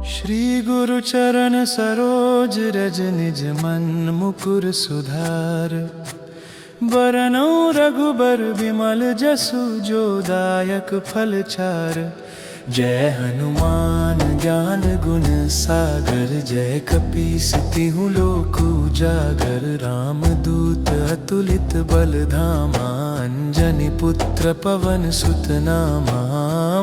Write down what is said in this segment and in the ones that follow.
श्री गुरु चरण सरोज रज निज मन मुकुर सुधार। बरनौ रघुबर विमल जसु जो दायक फल चार। जय हनुमान ज्ञान गुण सागर, जय कपीस तिहुँ लोक उजागर। राम दूत अतुलित बल धामा, अंजनी पुत्र पवन सुत नामा।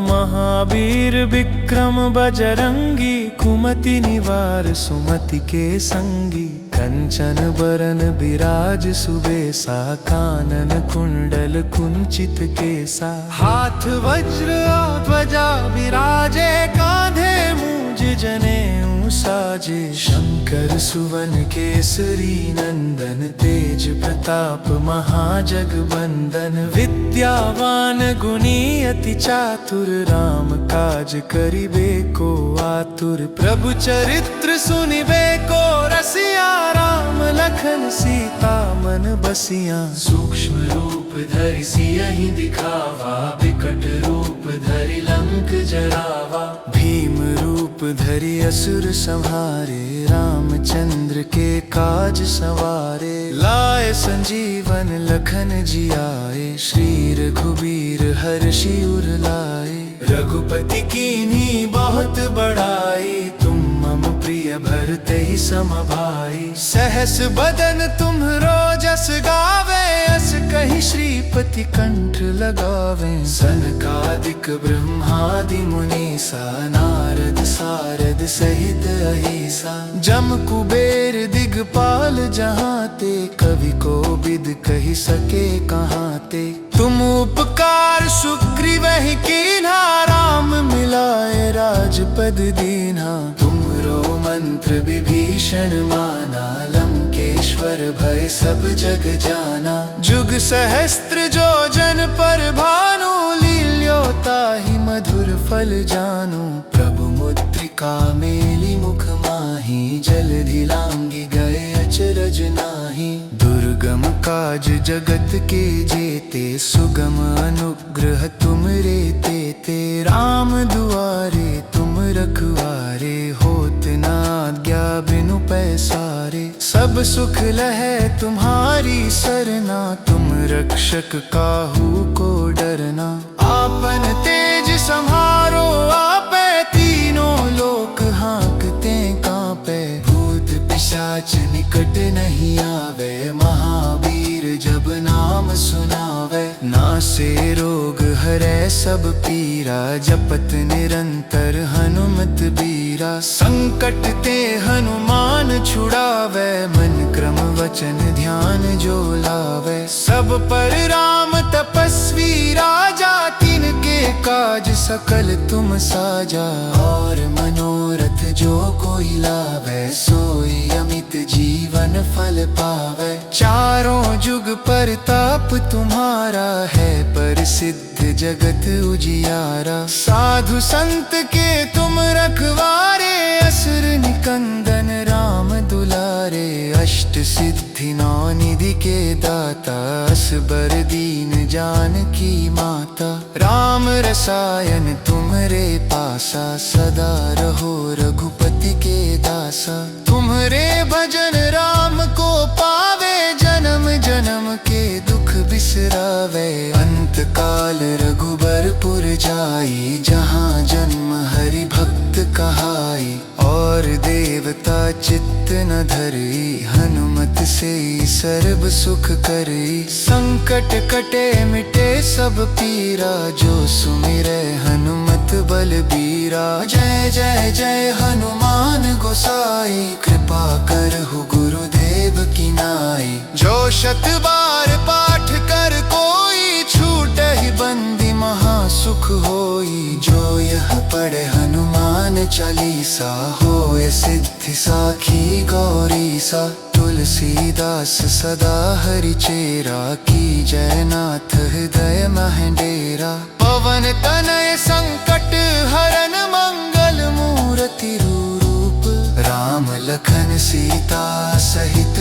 महावीर विक्रम बजरंगी, कुमति निवार सुमति के संगी। कंचन बरन बिराज सुबेसा, कानन कुंडल कुंचित केसा। हाथ वज्र ध्वजा विराजे, कांधे मूंज जनेऊ साजे। शंकर सुवन केसरी नंदन, तेज प्रताप महाजगबंदन। विद्यावान गुणी अति चातुर, राम काज करिबे को आतुर। प्रभु चरित्र सुनिबे को रसिया, राम लखन सीता मन बसिया। सूक्ष्म रूप धरि सियहि दिखावा, विकट रूप धरि लंक जरावा। भीम रूप धरि असुर संहारे, रामचंद्र के काज सवारे। लाए संजीवन लखन जियाए, श्री रघुबीर हर्षि उर लाए। रघुपति कीन्ही बहुत बड़ाई, तुम मम प्रिय भरते सम भाई। सहस बदन तुम्हरो जस गावे, अस कहि श्रीपति कंठ लगावे। सनकादिक ब्रह्मादि मुनीसा, नारद सारद सहित अहिसा। जम कुबेर दिगपाल जहाते, कवि कोविद कहि सके कहाते। तुम उपकार सुग्रीवहि कीन्हा, राम मिलाए राजपद दीन्हा। तुमरो मंत्र विभीषण माना, लंकेश्वर भय सब जग जाना। जुग सहस्त्र जो जन पर भानु, लील्यो ताहि मधुर फल जानू। प्रभु मुद्रिका मेली मुख माही, जलधि लांघि गए अचरज नाही। दुर्गम काज जगत के जेते, सुगम अनुग्रह तुमरे तेते। राम दुआरे तुम रखवारे, होत न आज्ञा बिनु पैसारे। सब सुख लहै तुम्हारी सरना, तुम रक्षक काहू को डरना। आपन तेज सम्हारो आपे, तीनों लोक हाँकते कांपे। भूत पिशाच निकट नहीं आवे, महावीर जब नाम सुनावे। नासे रोग हरै सब पीरा, जपत निरंतर हनुमत बीरा। संकट ते हनुमान छुड़ावे, मन क्रम वचन ध्यान जो लावे। सब पर राम तपस्वी राजा, तिनके काज सकल तुम साजा। और मनोरथ जो कोई लावे, सोई अमित जीवन फल पावे। चारों जुग परताप तुम्हारा है, प्रसिद्ध जगत उजियारा। साधु संत के तुम रखवारे, असुर निकंदन राम दुलारे। अष्ट सिद्धि नौ निधि के दाता, असबर दीन जानकी माता। राम रसायन तुम्हरे पासा, सदा रहो रघुपति के दासा। तुम्हरे भजन राम को पावे, जन्म जन्म के दुख बिसरावे। अंत काल रघुबरपुर जाई, जहाँ जन्म हरि भक्त कहाई। और देवता चित्त न धरी, हनुमत से सर्व सुख करी। संकट कटे मिटे सब पीरा, जो सुमिरै हनुमत बलबीरा। जय जय जय हनुमान गोसाई, कृपा करहु गुरुदेव की नाई। जो शत बार पाठ कर कोई, छूटहि बंदी महासुख होई। जो यह पढ़े हनुमान चालीसा, होय सिद्धि साखी गौरीसा। तुलसीदास सदा हरि चेरा, की जय नाथ हृदय महं डेरा। पवन तनय संकट हरन, मंगल मूर्ति रूप। राम लखन सीता सहित,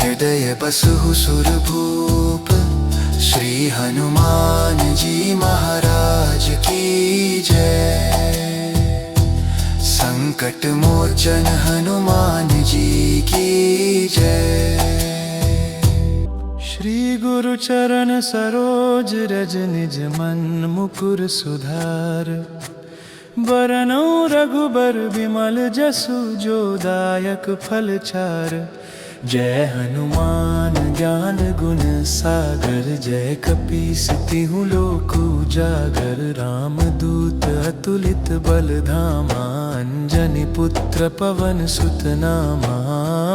हृदय बसहु सुरभूप। श्री हनुमान जी महाराज की जय। संकट मोचन हनुमान जी की जय। श्री गुरु चरण सरोज रज निज मन मुकुर सुधार। बरनौ रघुबर विमल जसु जो दायक फल चार। जय हनुमान ज्ञान गुण सागर। जय कपीस तिहुँ लोक उजागर। राम दूत अतुलित बल धामा। अंजनी पुत्र पवन सुत नामा।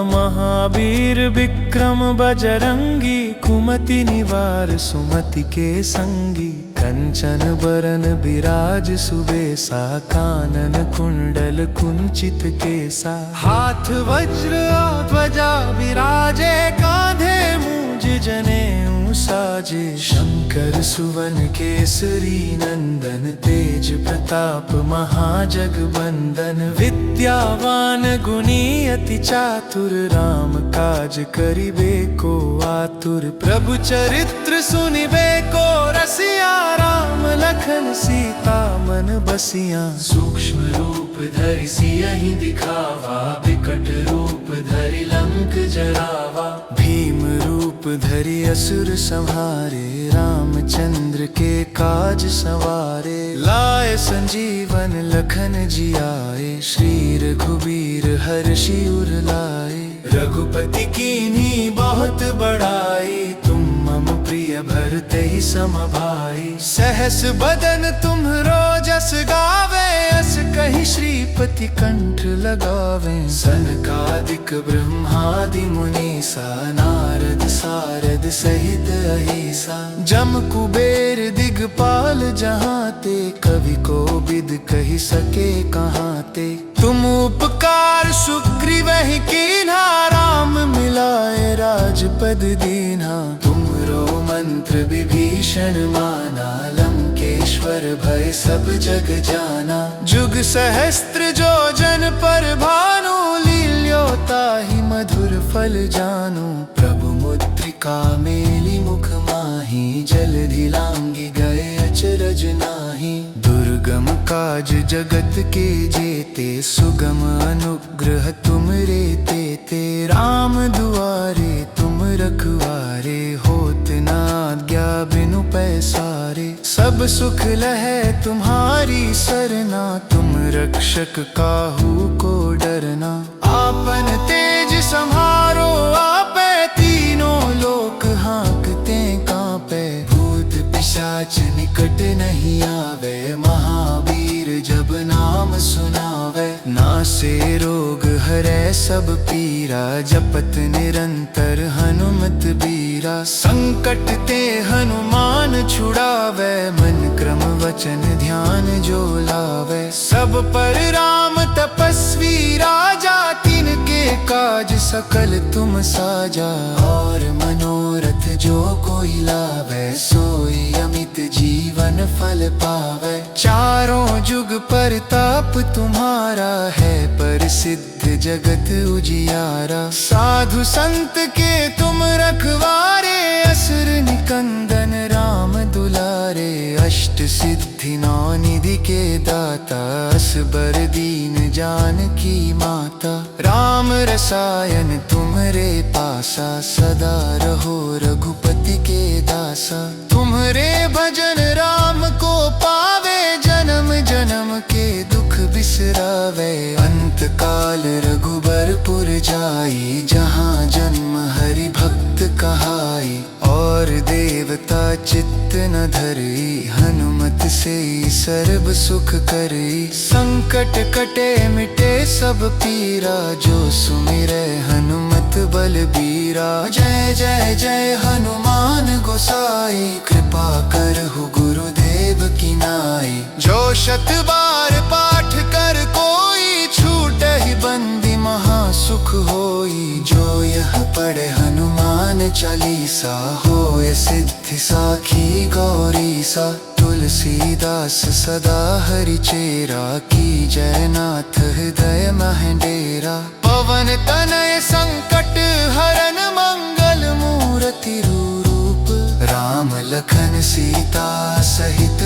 महावीर विक्रम बजरंगी। कुमति निवार सुमति के संगी। कंचन बरन बिराज सुबेसा। कानन कुंडल कुंचित केसा। हाथ वज्र ध्वजा विराजे। कांधे मूंज जनेऊ साजे। शंकर सुवन केसरी नंदन। तेज प्रताप महाजगबंदन। विद्यावान गुणी अति चातुर। राम काज करिबे को आतुर। प्रभु चरित्र सुनिबे को रसिया। राम लखन सीता मन बसिया। सूक्ष्म रूप धरि सियहि दिखावा। विकट रूप धरि लंक जरावा। भीम रूप धरि असुर संहारे। रामचंद्र के काज सवारे। लाए संजीवन लखन जियाए। श्री रघुबीर हर्षि उर लाए। रघुपति कीन्ही बहुत बड़ाई। तुम मम प्रिय भरते ही सम भाई। सहस बदन तुम्हरो जस गावे। अस कहि श्रीपति कंठ लगावे। सनकादिक ब्रह्मादि मुनीसा। नारद सारद सहित अहिसा। जम कुबेर दिगपाल जहाते। कवि को बिद कहि सके कहाते। तुम उपकार सुग्रीवहि कीन्हा। राम मिलाए राजपद दीन्हा। तुमरो मंत्र विभीषण माना। लंकेश्वर भय सब जग जाना। जुग सहस्त्र जो जन पर भानु। लील्योता ही मधुर फल जानू। प्रभु मुद्रिका मेली मुख माही। जलधि लांघि गए अचरज नाही। दुर्गम काज जगत के जेते। सुगम अनुग्रह तुमरे तेते। राम दुआरे तुम रखवारे। होत न आज्ञा बिनु पैसारे। सब सुख लहै तुम्हारी सरना। तुम रक्षक काहू को डरना। आपन तेज सम्हारो आपे। तीनों लोक हाँकते कांपे। भूत पिशाच निकट नहीं आवे। महावीर जब नाम सुनावे। नासे रोग हरै सब पीरा। जपत निरंतर हनुमत बीरा। संकट ते हनुमान छुड़ावे। मन क्रम वचन ध्यान जो लावे। सब पर राम तपस्वी राजा। तिनके काज सकल तुम साजा। और मनोरथ जो कोई लावे। सोई अमित जीवन फल पावे। चारों जुग परताप तुम्हारा है। प्रसिद्ध जगत उजियारा। साधु संत के तुम रखवारे। असुर निकंदन राम दुलारे। अष्ट सिद्धि नौ निधि के दाता। असबर दीन जानकी माता। राम रसायन तुमरे पासा। सदा रहो रघुपति के दासा। तुम्हरे भजन राम को पावे। जन्म जन्म के दुख बिसरावे। अंत काल रघुबरपुर जाई। जहाँ जन्म हरि भक्त कहाई। और देवता चित्त न धरी। हनुमत से सर्व सुख करी। संकट कटे मिटे सब पीरा। जो सुमिरै हनुमत बलबीरा। जय जय जय हनुमान गोसाई। कृपा करहु गुरुदेव की नाई। जो शत बार पाठ कर कोई। छूटहि बंदी महासुख होई। जो यह पढ़े हनुमान चालीसा। होय सिद्धि साखी गौरीसा। तुलसीदास सदा हरि चेरा। की जय नाथ हृदय मह डेरा। पवन तनय संकट हरन। मंगल मूर्ति रूप। राम लखन सीता सहित।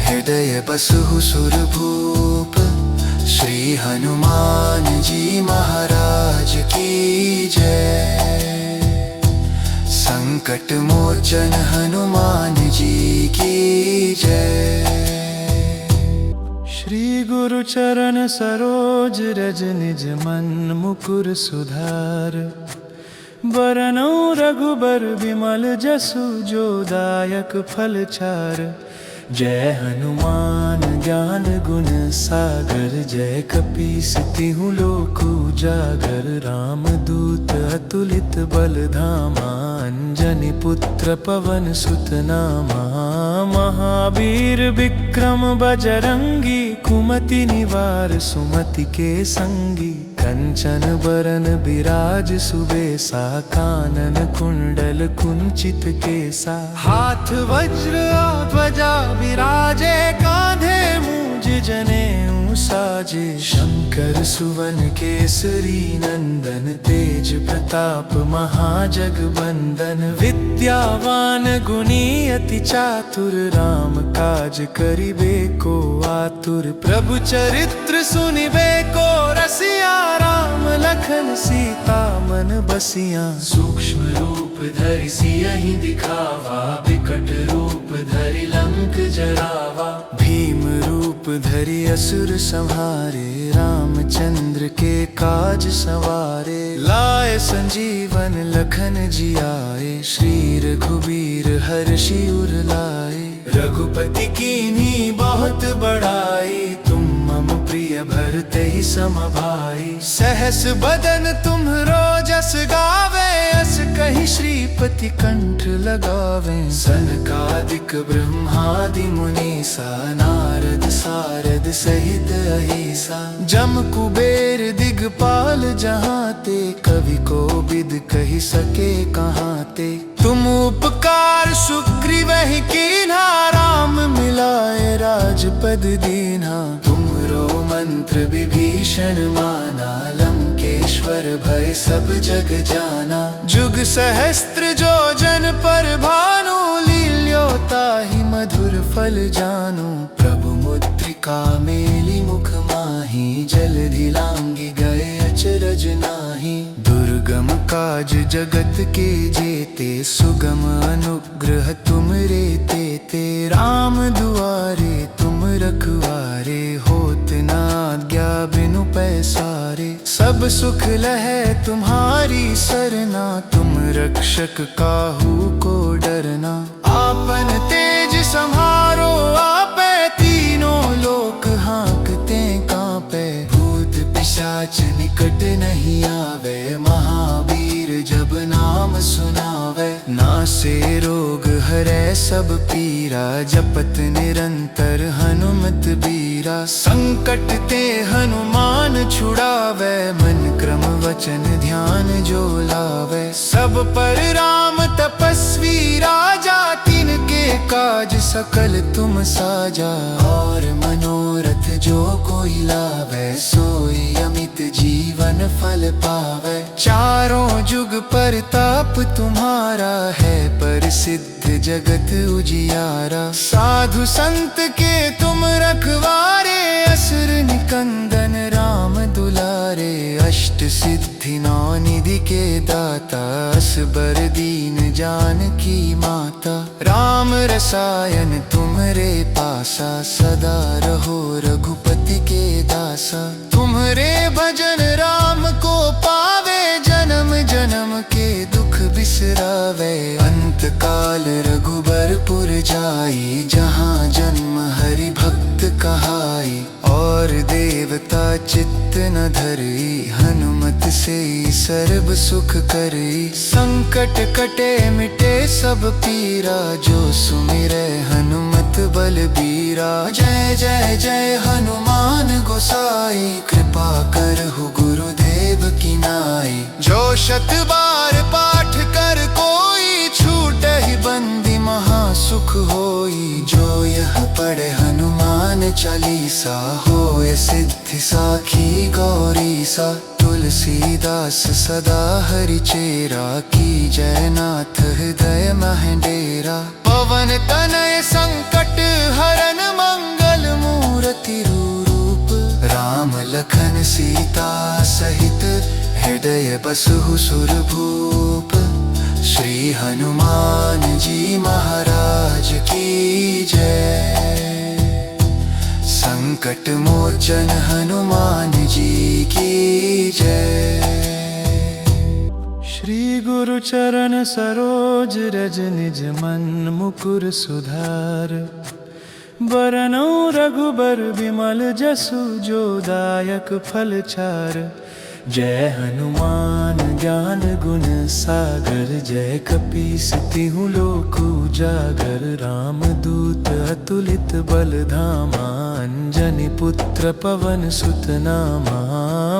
हृदय बसहु सुरभूप। श्री हनुमान जी महाराज की जय। संकट मोचन हनुमान जी की जय। श्री गुरु चरण सरोज रज निज मन मुकुर सुधार। बरनउँ रघुबर विमल जसु जो दायक फल चार। जय हनुमान ज्ञान गुण सागर। जय कपीस तिहुँ लोक उजागर। राम दूत अतुलित बल धामा। अंजनी पुत्र पवन सुत नामा। महावीर विक्रम बजरंगी। कुमति निवार सुमति के संगी। कंचन बरन बिराज सुबेसा। कानन कुंडल कुंचित केसा। हाथ वज्र ध्वजा विराजे। कांधे मूंज जनेऊ साजे। शंकर सुवन केसरी नंदन। तेज प्रताप महाजगबंदन। विद्यावान गुणी अति चातुर। राम काज करिबे को आतुर। प्रभु चरित्र सुनिबे को रसिया। राम लखन सीता मन बसिया। सूक्ष्म रूप धरि सियहि दिखावा। विकट रूप धरि लंक जरावा। भीम रूप धरि असुर संहारे। रामचंद्र के काज सवारे। लाए संजीवन लखन जियाए। श्री रघुबीर हर्षि उर लाए। रघुपति कीन्ही बहुत बड़ाई। तुम मम प्रिय भरते ही सम भाई। सहस बदन तुम्हरो जस गावे। अस कहि श्रीपति कंठ लगावे। सनकादिक ब्रह्मादि मुनीसा। नारद सारद सहित अहिसा। जम कुबेर दिगपाल जहाते। कवि कोविद कहि सके कहाते। तुम उपकार सुग्रीवहि कीन्हा। राम मिलाए राजपद दीन्हा। तुमरो मंत्र विभीषण माना। लंकेश्वर भय सब जग जाना। जुग सहस्त्र जो जन पर भानु। लील्यो ताहि मधुर फल जानू। प्रभु मुद्रिका मेली मुख माही। जलधि लांघि गए अचरज नाही। दुर्गम काज जगत के जेते। सुगम अनुग्रह तुमरे तेते। राम दुआरे तुम रखवारे। होत न आज्ञा बिनु पैसारे। सब सुख लहै तुम्हारी सरना। तुम रक्षक काहू को डरना। आपन तेज सम्हारो आपै। तीनों लोक हाँकते कांपै। भूत पिशाच निकट नहीं आवे। महावीर जब नाम सुनावे। नासे रोग हरै सब पीरा। जपत निरंतर हनुमत बीरा। संकट ते हनुमान छुड़ावे। मन क्रम वचन ध्यान जो लावे। सब पर राम तपस्वी राजा। तिनके काज सकल तुम साजा। और मनोरथ जो कोई लावे। सोई अमित जीवन फल पावे। चारों जुग परताप तुम्हारा है। प्रसिद्ध जगत उजियारा। साधु संत के तुम रखवारे। असुर निकंदन राम दुलारे। अष्ट सिद्धि नौ निधि के दाता। असबर दीन जानकी माता। राम रसायन तुमरे पासा। सदा रहो रघुपति के दासा। तुम्हरे भजन राम को पावे। जन्म जन्म के दुख बिसरावे। अंत काल रघुबरपुर जाई। जहाँ जन्म हरि भक्त कहाई। और देवता चित्त न धरई। हनुमत से सर्व सुख करई। संकट कटे मिटे सब पीरा। जो सुमिरै हनुमत बलबीरा। जय जय जय हनुमान गोसाई। कृपा करहु गुरुदेव की नाई। जो शत बार पाठ कर कोई। छूटहि बंदी महासुख होई। जो यह पढ़े हनुमान चालीसा। होय सिद्धि साखी गौरीसा। तुलसीदास सदा हरिचेरा। की जय नाथ हृदय महडेरा। पवन तनय संकट हरन मंगल मूर्ति रूप। राम लखन सीता सहित हृदय बसहु सुरभूप। श्री हनुमान जी महाराज की जय। संकट मोचन हनुमान जी की जय। श्री गुरु चरण सरोज रज निज मन मुकुर सुधार। बरनौ रघुबर विमल जसु जो दायक फल चार। जय हनुमान ज्ञान गुण सागर। जय कपीस तिहु लोक उजागर। राम दूत अतुलित बल धामा। अंजनी पुत्र पवन सुत नामा।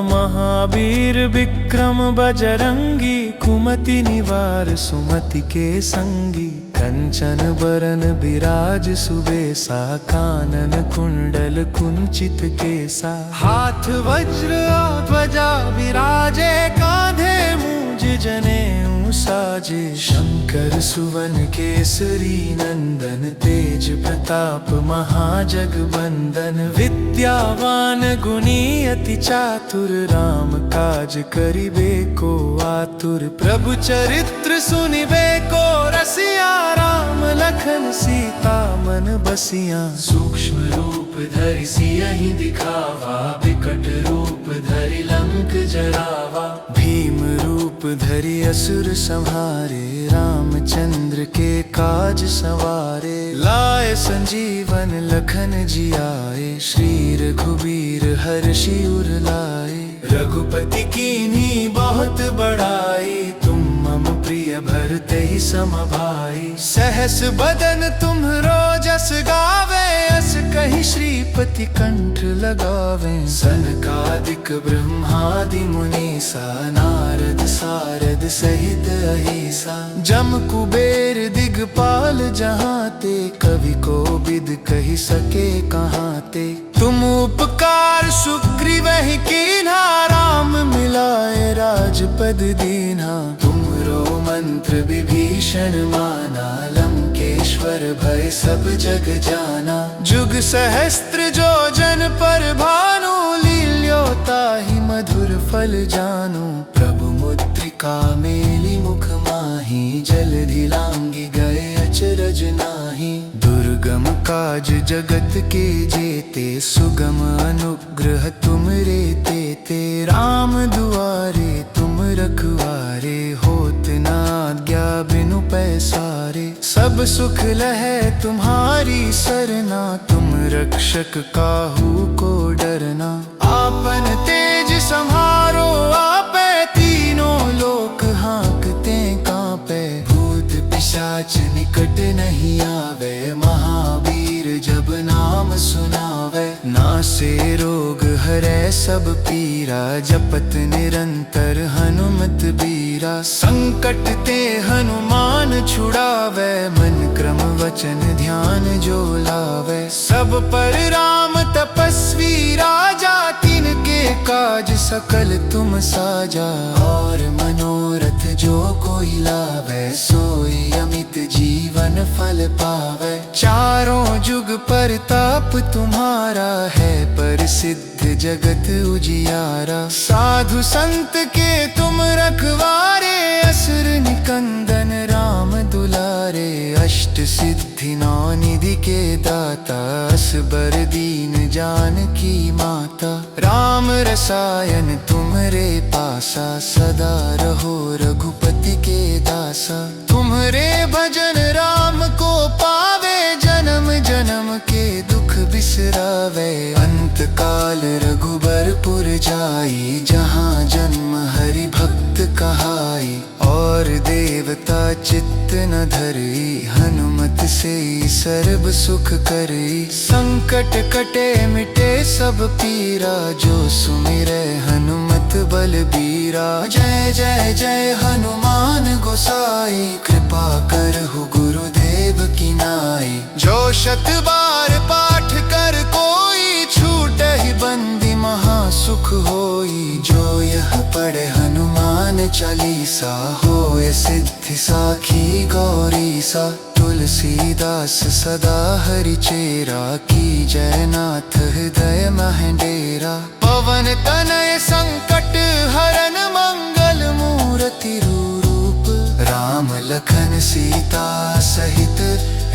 महावीर विक्रम बजरंगी। कुमति निवार सुमति के संगी। कंचन बरन बिराज सुबेसा। कानन कुंडल कुंचित केसा। हाथ वज्र ध्वजा विराजे। कांधे मूंज जनेऊ साजे। शंकर सुवन केसरी नंदन। तेज प्रताप महाजगबंदन। विद्यावान गुणी अति चातुर। राम काज करिबे को आतुर। प्रभु चरित्र सुनिबे को रसिया। राम लखन सीता मन बसिया। सूक्ष्म रूप धरि सियहि दिखावा। विकट रूप धरि लंक जरावा। भीम रूप धरि असुर संहारे। रामचंद्र के काज सवारे। लाए संजीवन लखन जियाए। श्री रघुबीर हर्षि उर लाए। रघुपति कीन्ही बहुत बड़ाई। तुम मम प्रिय भरते सम भाई। सहस बदन तुम्हरो जस गावे। अस कहि श्रीपति कंठ लगावे। सनकादिक ब्रह्मादि मुनीसा। नारद सारद सहित अहिसा। जम कुबेर दिगपाल जहाते। कवि को बिद कहि सके कहाते। तुम उपकार सुग्रीवहि कीन्हा। राम मिलाए राजपद दीन्हा। तुमरो मंत्र विभीषण माना। लंकेश्वर भय सब जग जाना। जुग सहस्त्र जो जन पर भानु। लील्यो ताहि मधुर फल जानू। प्रभु मुद्रिका मेली मुख माही। जलधि लांघि गए अचरज नाही। दुर्गम काज जगत के जेते। सुगम अनुग्रह तुमरे तेते। राम दुआरे तुम रखवारे। होत न आज्ञा बिनु पैसारे। सब सुख लहै तुम्हारी सरना। तुम रक्षक काहू को डरना। आपन तेज सम्हारो आपे। तीनों लोक हाँकते कांपे। भूत पिशाच निकट नहीं आवे। महावीर जब नाम सुनावे। नासे रोग हरै सब पीरा। जपत निरंतर हनुमत बीरा। संकट ते हनुमान छुड़ावे। मन क्रम वचन ध्यान जो लावे। सब पर राम तपस्वी राजा। तिनके काज सकल तुम साजा। और मनोरथ जो कोई लावे। सोई अमित जीवन फल पावे। चारों जुग परताप तुम्हारा है। प्रसिद्ध जगत उजियारा। साधु संत के तुम रखवारे। असुर निकंदन राम दुलारे। अष्ट सिद्धि नौ निधि के दाता। असबर दीन जानकी माता। राम रसायन तुम्हरे पासा। सदा रहो रघुपति के दासा। तुम्हरे भजन राम को पावे। जन्म जन्म के दुख बिसरावे। अंत काल रघुबरपुर जाई। जहाँ जन्म हरि भक्त कहाई। और देवता चित्त न धरी। हनुमत से सर्व सुख करी। संकट कटे मिटे सब पीरा। जो सुमिरै हनुमत बलबीरा। जय जय जय हनुमान गोसाई। कृपा करहु गुरुदेव की नाई। जो शत बार पाठ कर कोई। छूटहि बंदी महासुख होई। जो यह पढ़े हनुमान चालीसा। होय सिद्धि साखी गौरीसा। तुलसीदास सदा हरि चेरा, की जयनाथ हृदय महेंडेरा। पवन तनय संकट हरन मंगल मूर्ति रूप, राम लखन सीता सहित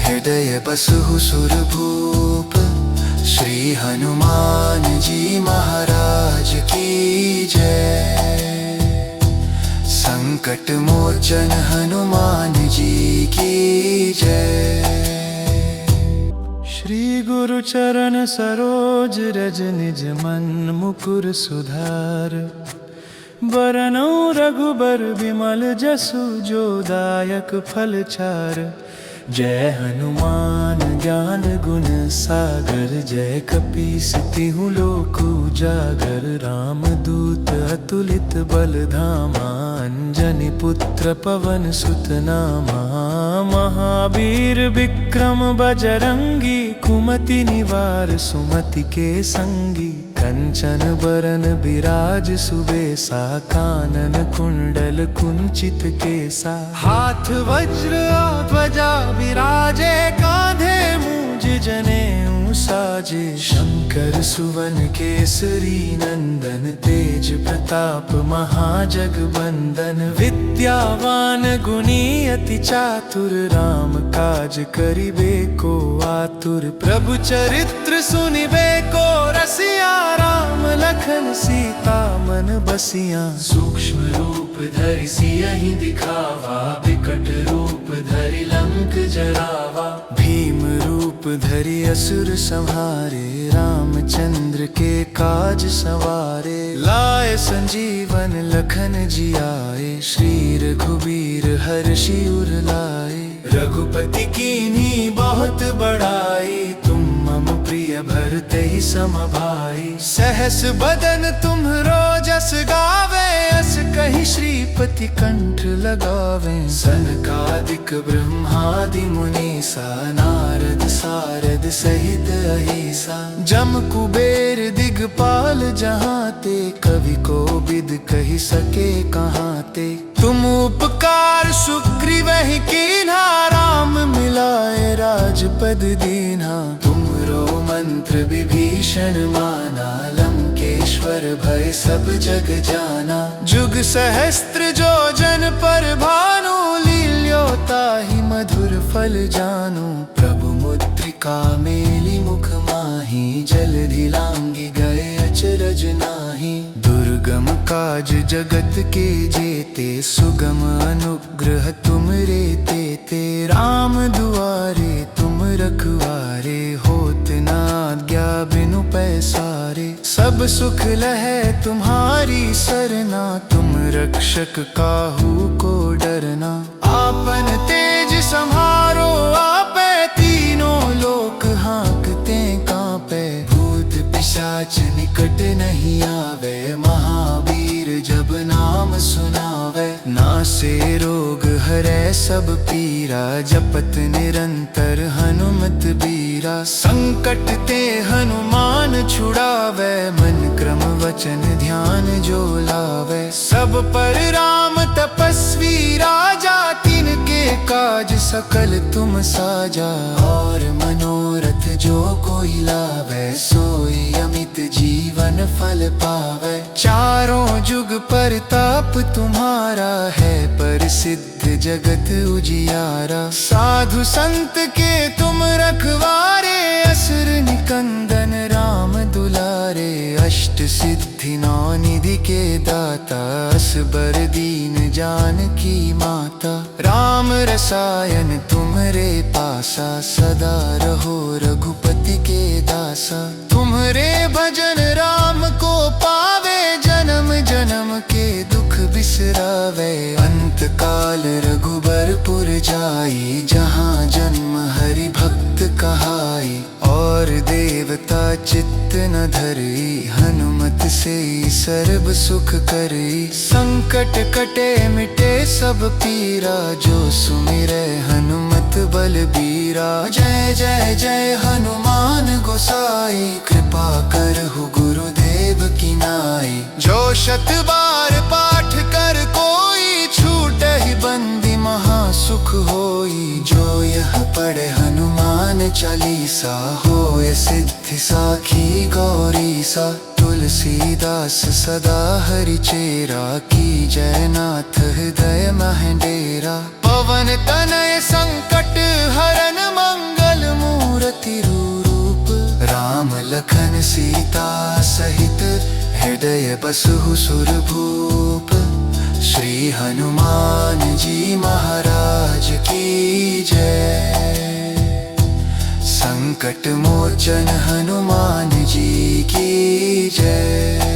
हृदय बसहु सुरभूप। श्री हनुमान जी महाराज की जय। संकट मोचन हनुमान जी की जय। श्री गुरु चरण सरोज रज निज मन मुकुर सुधार। बरनौ रघुबर विमल जसु, जो दायक फल चार। जय हनुमान ज्ञान गुण सागर, जय कपीस तिहुँ लोक उजागर। राम दूत अतुलित बल धामा, अंजनी पुत्र पवन सुत नामा। महावीर विक्रम बजरंगी, कुमति निवार सुमति के संगी। कंचन बरन बिराज सुबेसा, कानन कुंडल कुंचित केसा। हाथ वज्र ध्वजा विराजे, कांधे मूंज जनेऊ साजे। शंकर सुवन केसरी नंदन, तेज प्रताप महाजगबंदन। विद्यावान गुणी अति चातुर, राम काज करिबे को आतुर। प्रभु चरित्र सुनिबे को रसिया, राम लखन सीता मन बसिया। सूक्ष्म रूप धरि सियहि दिखावा, विकट रूप धरि लंक जरावा। भीम रूप धरि असुर संहारे, रामचंद्र के काज सवारे। लाए संजीवन लखन जियाए, श्री रघुबीर हर्षि उर लाए। रघुपति कीन्ही बहुत बड़ाई, तुम मम प्रिय भरते ही सम भाई। सहस बदन तुम्हरो जस गावे, अस कहि श्रीपति कंठ लगावे। सनकादिक ब्रह्मादि मुनीसा, नारद सारद सहित अहिसा। जम कुबेर दिगपाल जहाते, कवि को बिद कहि सके कहाते। तुम उपकार सुग्रीवहि कीन्हा, राम मिलाए राजपद दीन्हा। तुमरो मंत्र विभीषण माना, लंकेश्वर भय सब जग जाना। जुग सहस्त्र जो जन पर भानु, लील्योताहि मधुर फल जानू। प्रभु मुद्रिका मेली मुख माही, जलधि लांघि गए अचरज नाही। दुर्गम काज जगत के जेते, सुगम अनुग्रह तुमरे तेते। राम दुआरे तुम रखवारे, होत न आज्ञा बिनु पैसारे। सब सुख लहै तुम्हारी सरना, तुम रक्षक काहू को डरना। आपन तेज सम्हारो आपे, तीनों लोक हाँकते कांपे। भूत पिशाच निकट नहीं आवे, महावीर जब नाम सुनावे। नासे रोग हरै सब पीरा, जपत निरंतर हनुमत बीरा। संकट ते हनुमान छुड़ावे, मन क्रम वचन ध्यान जो लावे। सब पर राम तपस्वी राजा, तिनके काज सकल तुम साजा। और मनोरथ जो कोई लावे, सोई अमित जीवन फल पावे। चारों जुग परताप तुम्हारा है, प्रसिद्ध जगत उजियारा। साधु संत के तुम रखवारे, असुर निकंदन राम दुलारे। अष्ट सिद्धि नौ निधि के दाता, असबर दीन जानकी माता। राम रसायन तुम्हरे पासा, सदा रहो रघुपति के दासा। तुम्हरे भजन राम को पावे, जन्म जन्म के दुख बिसरावे। अंत काल रघुबरपुर जाई, जहाँ जन्म हरि भक्त कहाई। और देवता चित्त न धरई, हनुमत से सर्व सुख करई। संकट कटे मिटे सब पीरा, जो सुमिरै हनुमत बलबीरा। जय जय जय हनुमान गोसाई, कृपा करहु गुरुदेव की नाई। जो शत बार पाठ कर कोई, छूटहि बंदी महासुख सुख होई जो यह पढ़े हनुमान चालीसा। होए सिद्धि साखी गौरी सा, तुलसीदास सदा हरि चेरा। की जयनाथ हृदय मह डेरा, पवन तनय संकट हरन मंगल मूर्ति रूप। राम लखन सीता सहित हृदय बसहु सुरभूप। श्री हनुमान जी महाराज की जय। संकट मोचन हनुमान जी की जय।